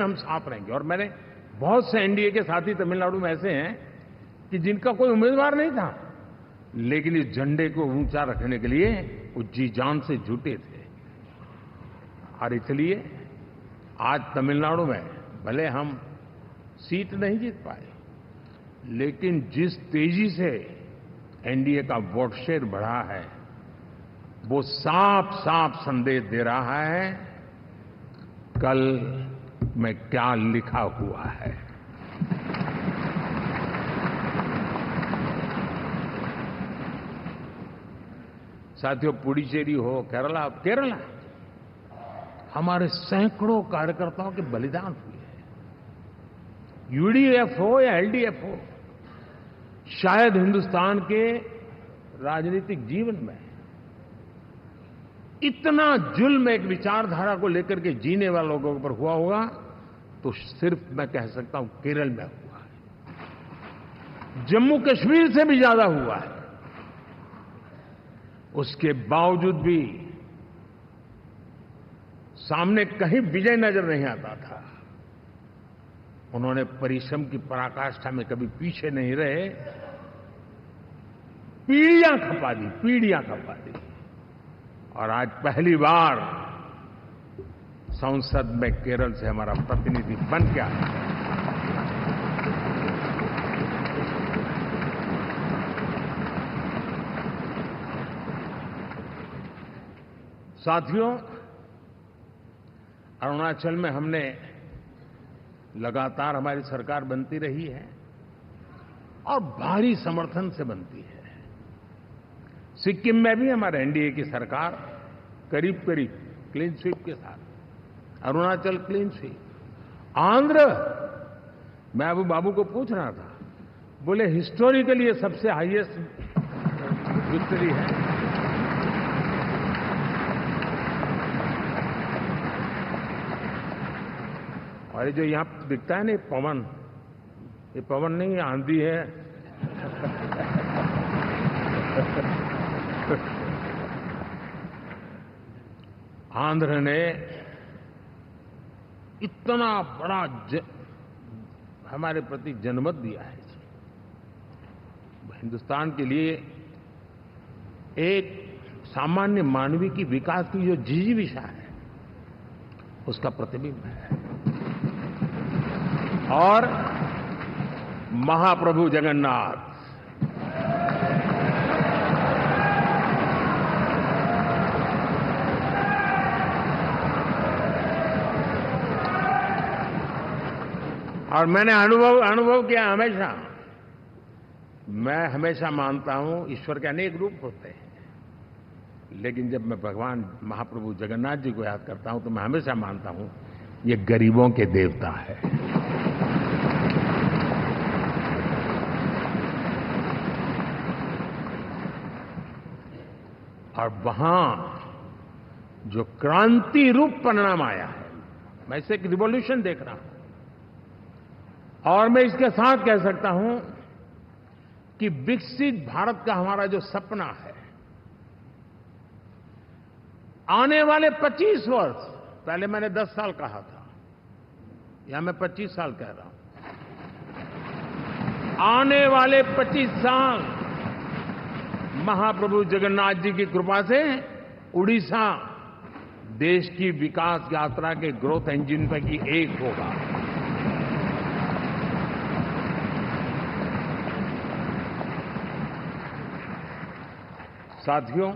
हम साथ रहेंगे। और मैंने बहुत से एनडीए के साथी तमिलनाडु में ऐसे हैं कि जिनका कोई उम्मीदवार नहीं था, लेकिन इस झंडे को ऊंचा रखने के लिए वो जी जान से जुटे थे। और इसलिए आज तमिलनाडु में भले हम सीट नहीं जीत पाए, लेकिन जिस तेजी से एनडीए का वोट शेयर बढ़ा है, वो साफ साफ संदेश दे रहा है कल में क्या लिखा हुआ है। साथियों, पुडुचेरी हो, केरला हमारे सैकड़ों कार्यकर्ताओं के बलिदान हुए हैं। यूडीएफ हो या एलडीएफ हो, शायद हिंदुस्तान के राजनीतिक जीवन में इतना जुल्म एक विचारधारा को लेकर के जीने वाले लोगों पर हुआ होगा तो सिर्फ मैं कह सकता हूं केरल में हुआ है। जम्मू कश्मीर से भी ज्यादा हुआ है। उसके बावजूद भी सामने कहीं विजय नजर नहीं आता था। उन्होंने परिश्रम की पराकाष्ठा में कभी पीछे नहीं रहे, पीढ़ियां खपा दी। और आज पहली बार संसद में केरल से हमारा प्रतिनिधि बन के आया। साथियों, अरुणाचल में हमने लगातार हमारी सरकार बनती रही है और भारी समर्थन से बनती है। सिक्किम में भी हमारे एनडीए की सरकार करीब करीब क्लीन स्वीप के साथ, अरुणाचल क्लीन स्वीप। आंध्र, मैं अबू बाबू को पूछ रहा था, बोले हिस्टोरिकली ये सबसे हाईएस्ट विक्ट्री है। और ये जो यहां दिखता है ना पवन, ये पवन नहीं, आंधी है। आंध्र ने इतना बड़ा हमारे प्रति जनमत दिया है। हिंदुस्तान के लिए एक सामान्य मानवी की विकास की जो जिजीविषा है, उसका प्रतिबिंब है। और महाप्रभु जगन्नाथ और मैंने अनुभव किया हमेशा। मैं हमेशा मानता हूं ईश्वर के अनेक रूप होते हैं, लेकिन जब मैं भगवान महाप्रभु जगन्नाथ जी को याद करता हूं तो मैं हमेशा मानता हूं ये गरीबों के देवता है। और वहां जो क्रांति रूप परिणाम आया है, मैं इसे एक रिवॉल्यूशन देख रहा हूं। और मैं इसके साथ कह सकता हूं कि विकसित भारत का हमारा जो सपना है, आने वाले 25 वर्ष, पहले मैंने 10 साल कहा था, या मैं 25 साल कह रहा हूं, आने वाले 25 साल महाप्रभु जगन्नाथ जी की कृपा से उड़ीसा देश की विकास यात्रा के ग्रोथ इंजन पैकी एक होगा। साथियों,